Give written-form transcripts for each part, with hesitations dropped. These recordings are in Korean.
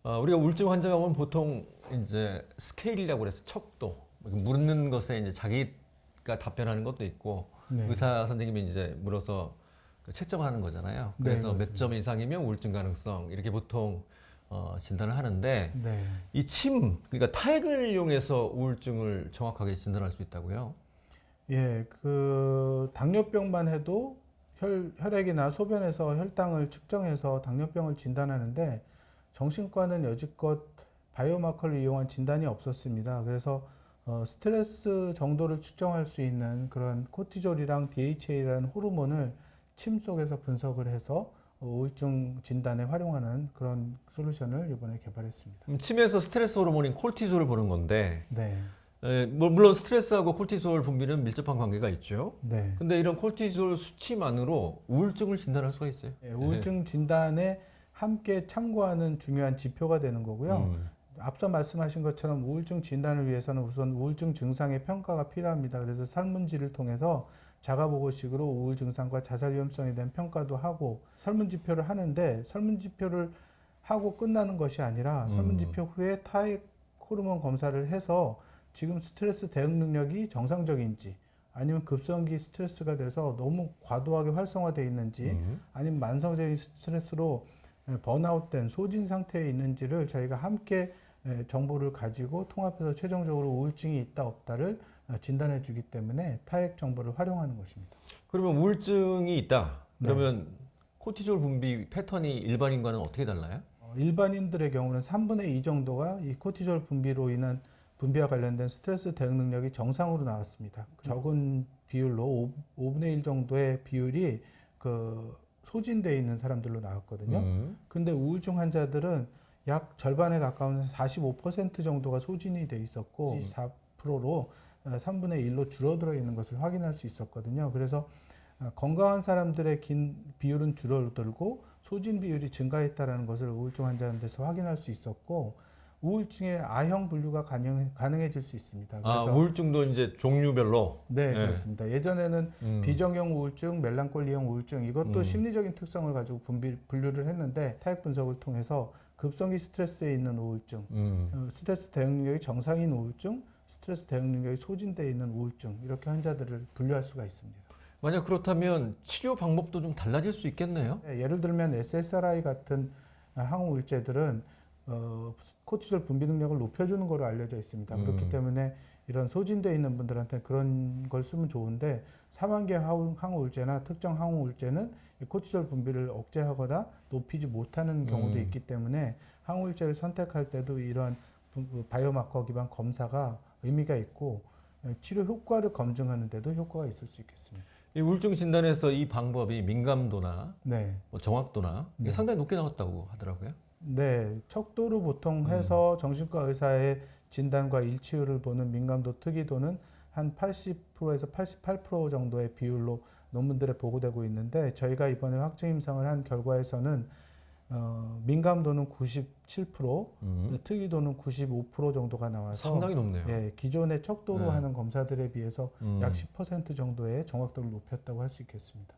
우리가 우울증 환자가 오면 보통 이제 스케일이라고 그래서 척도 묻는 것에 이제 자기가 답변하는 것도 있고 네. 의사 선생님이 이제 물어서 그 채점하는 거잖아요. 네, 그래서 몇 그렇습니다. 점 이상이면 우울증 가능성 이렇게 보통 진단을 하는데 네. 이 그러니까 타액을 이용해서 우울증을 정확하게 진단할 수 있다고요? 예, 그 당뇨병만 해도 혈액이나 소변에서 혈당을 측정해서 당뇨병을 진단하는데 정신과는 여지껏 바이오마커를 이용한 진단이 없었습니다. 그래서 스트레스 정도를 측정할 수 있는 그런 코티졸이랑 DHA라는 호르몬을 침 속에서 분석을 해서 우울증 진단에 활용하는 그런 솔루션을 이번에 개발했습니다. 침에서 스트레스 호르몬인 콜티졸을 보는 건데 네, 물론 스트레스하고 콜티졸 분비는 밀접한 관계가 있죠. 네. 근데 이런 콜티졸 수치만으로 우울증을 진단할 수가 있어요. 예, 우울증 진단에 함께 참고하는 중요한 지표가 되는 거고요. 음. 앞서 말씀하신 것처럼 우울증 진단을 위해서는 우선 우울증 증상의 평가가 필요합니다. 그래서 설문지를 통해서 자가보고식으로 우울 증상과 자살 위험성에 대한 평가도 하고 설문지표를 하는데 설문지표를 하고 끝나는 것이 아니라 설문지표 후에 타액 호르몬 검사를 해서 지금 스트레스 대응 능력이 정상적인지 아니면 급성기 스트레스가 돼서 너무 과도하게 활성화되어 있는지 아니면 만성적인 스트레스로 번아웃된 소진 상태에 있는지를 저희가 함께 정보를 가지고 통합해서 최종적으로 우울증이 있다 없다를 진단해 주기 때문에 타액 정보를 활용하는 것입니다. 그러면 우울증이 있다. 네. 그러면 코티졸 분비 패턴이 일반인과는 어떻게 달라요? 일반인들의 경우는 3분의 2 정도가 이 코티졸 분비로 인한 분비와 관련된 스트레스 대응 능력이 정상으로 나왔습니다. 적은 비율로 5분의 1 정도의 비율이 그 소진되어 있는 사람들로 나왔거든요. 근데 우울증 환자들은 약 절반에 가까운 45% 정도가 소진이 돼 있었고 4%로 3분의 1로 줄어들어 있는 것을 확인할 수 있었거든요. 그래서 건강한 사람들의 비율은 줄어들고 소진 비율이 증가했다는 것을 우울증 환자한테서 확인할 수 있었고 우울증의 A형 분류가 가능해질 수 있습니다. 그래서 우울증도 이제 종류별로. 네, 그렇습니다. 예전에는 비정형 우울증, 멜랑콜리형 우울증 이것도 심리적인 특성을 가지고 분류를 했는데 타액 분석을 통해서 급성기 스트레스에 있는 우울증, 스트레스 대응 능력이 정상인 우울증, 스트레스 대응 능력이 소진되어 있는 우울증 이렇게 환자들을 분류할 수가 있습니다. 만약 그렇다면 치료 방법도 좀 달라질 수 있겠네요. 네, 예를 들면 SSRI 같은 항우울제들은 코티졸 분비 능력을 높여주는 것으로 알려져 있습니다. 그렇기 때문에 이런 소진되어 있는 분들한테 그런 걸 쓰면 좋은데 사만계 항우울제나 특정 항우울제는 코티졸 분비를 억제하거나 높이지 못하는 경우도 있기 때문에 항우울제를 선택할 때도 이런 바이오마커 기반 검사가 의미가 있고 치료 효과를 검증하는 데도 효과가 있을 수 있겠습니다. 이 우울증 진단에서 이 방법이 민감도나 네. 정확도나 이게 네. 상당히 높게 나왔다고 하더라고요. 네, 척도로 보통 해서 정신과 의사의 진단과 일치율을 보는 민감도 특이도는 한 80%에서 88% 정도의 비율로 논문들에 보고되고 있는데 저희가 이번에 확증 임상을 한 결과에서는 민감도는 97%, 특이도는 95% 정도가 나와서 상당히 높네요. 예, 기존의 척도로 네. 하는 검사들에 비해서 약 10% 정도의 정확도를 높였다고 할 수 있겠습니다.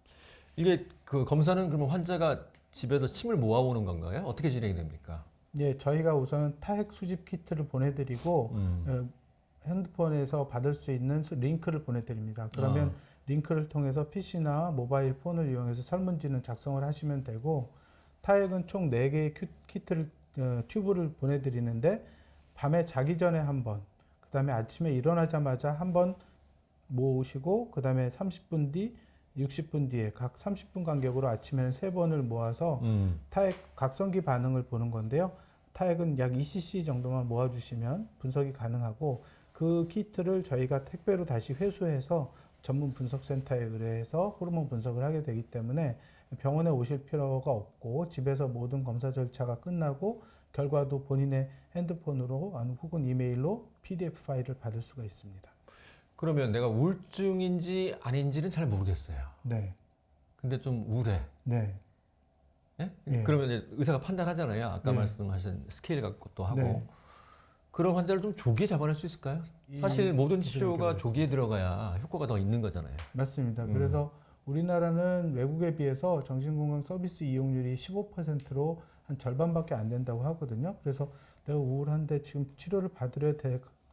이게 그 검사는 그러면 환자가 집에서 침을 모아오는 건가요? 어떻게 진행이 됩니까? 예, 저희가 우선 타액 수집 키트를 보내드리고 핸드폰에서 받을 수 있는 링크를 보내드립니다. 그러면 링크를 통해서 PC나 모바일 폰을 이용해서 설문지는 작성을 하시면 되고 타액은 총 4개의 키트를 튜브를 보내드리는데 밤에 자기 전에 한 번, 그 다음에 아침에 일어나자마자 한 번 모으시고 그 다음에 30분 뒤 60분 뒤에 각 30분 간격으로 아침에는 3번을 모아서 타액 각성기 반응을 보는 건데요. 타액은 약 2cc 정도만 모아주시면 분석이 가능하고 그 키트를 저희가 택배로 다시 회수해서 전문 분석센터에 의뢰해서 호르몬 분석을 하게 되기 때문에 병원에 오실 필요가 없고 집에서 모든 검사 절차가 끝나고 결과도 본인의 핸드폰으로 혹은 이메일로 PDF 파일을 받을 수가 있습니다. 그러면 내가 우울증인지 아닌지는 잘 모르겠어요. 네. 근데 좀 우울해. 네. 예? 예. 그러면 이제 의사가 판단하잖아요. 아까 네. 말씀하신 스케일 갖고 또 하고. 네. 그런 환자를 좀 조기에 잡아낼 수 있을까요? 사실 모든 치료가 그렇습니다. 조기에 들어가야 효과가 더 있는 거잖아요. 맞습니다. 그래서 우리나라는 외국에 비해서 정신건강 서비스 이용률이 15%로 한 절반밖에 안 된다고 하거든요. 그래서 내가 우울한데 지금 치료를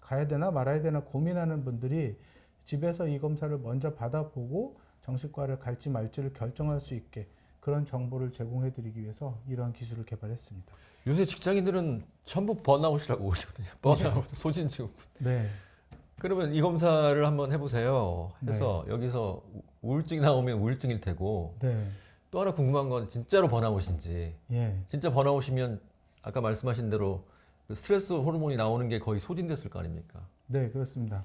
가야 되나 말아야 되나 고민하는 분들이 집에서 이 검사를 먼저 받아보고 정신과를 갈지 말지를 결정할 수 있게 그런 정보를 제공해드리기 위해서 이러한 기술을 개발했습니다. 요새 직장인들은 전부 번아웃이라고 오시거든요. 번아웃, 소진증후군. 네. 그러면 이 검사를 한번 해보세요. 해서 여기서 우울증이 나오면 우울증일 테고 네. 또 하나 궁금한 건 진짜로 번아웃인지 예. 진짜 번아웃이면 아까 말씀하신 대로 그 스트레스 호르몬이 나오는 게 거의 소진됐을 거 아닙니까? 네, 그렇습니다.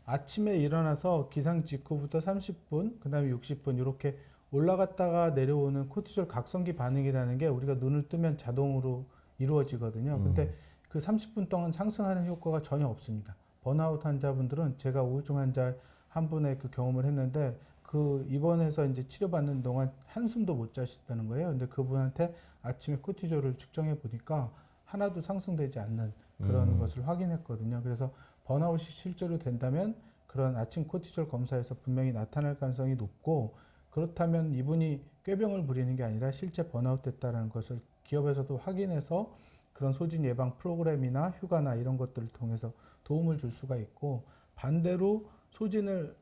아침에 일어나서 기상 직후부터 30분, 그 다음에 60분 이렇게 올라갔다가 내려오는 코티졸 각성기 반응이라는 게 우리가 눈을 뜨면 자동으로 이루어지거든요. 근데 그 30분 동안 상승하는 효과가 전혀 없습니다. 번아웃 환자분들은 제가 우울증 환자 한 분의 그 경험을 했는데 그 입원해서 이제 치료받는 동안 한숨도 못 자셨다는 거예요. 근데 그분한테 아침에 코티졸을 측정해 보니까 하나도 상승되지 않는 그런 것을 확인했거든요. 그래서 번아웃이 실제로 된다면 그런 아침 코티졸 검사에서 분명히 나타날 가능성이 높고 그렇다면 이분이 꾀병을 부리는 게 아니라 실제 번아웃 됐다는 것을 기업에서도 확인해서 그런 소진 예방 프로그램이나 휴가나 이런 것들을 통해서 도움을 줄 수가 있고 반대로 소진을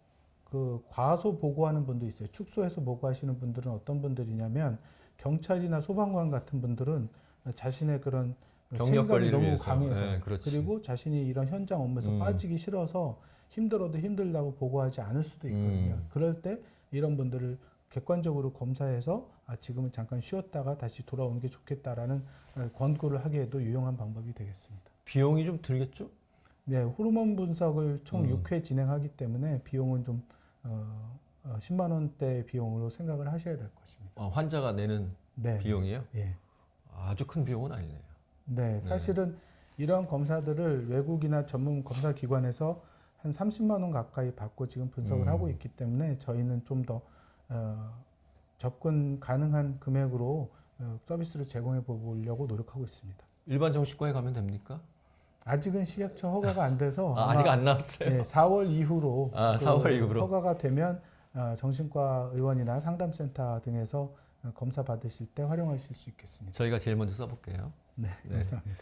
그 과소 보고하는 분도 있어요. 축소해서 보고하시는 분들은 어떤 분들이냐면 경찰이나 소방관 같은 분들은 자신의 그런 경력 책임감이 관리를 너무 위해서. 강해서 네, 그렇지. 그리고 자신이 이런 현장 업무에서 빠지기 싫어서 힘들어도 힘들다고 보고하지 않을 수도 있거든요. 그럴 때 이런 분들을 객관적으로 검사해서 지금은 잠깐 쉬었다가 다시 돌아오는 게 좋겠다라는 권고를 하기에도 유용한 방법이 되겠습니다. 비용이 좀 들겠죠? 네, 호르몬 분석을 총 6회 진행하기 때문에 비용은 좀 10만 원대 비용으로 생각을 하셔야 될 것입니다. 환자가 내는 네, 비용이요? 예. 아주 큰 비용은 아니네요. 네, 사실은 이런 검사들을 외국이나 전문 검사 기관에서 한 30만 원 가까이 받고 지금 분석을 하고 있기 때문에 저희는 좀 더 접근 가능한 금액으로 서비스를 제공해 보려고 노력하고 있습니다. 일반 정신과에 가면 됩니까? 아직은 식약처 허가가 안 돼서 아직 안 나왔어요. 네, 4월 이후로 4월 이후로 허가가 되면 정신과 의원이나 상담센터 등에서 검사 받으실 때 활용하실 수 있겠습니다. 저희가 제일 먼저 써볼게요. 네, 네. 감사합니다.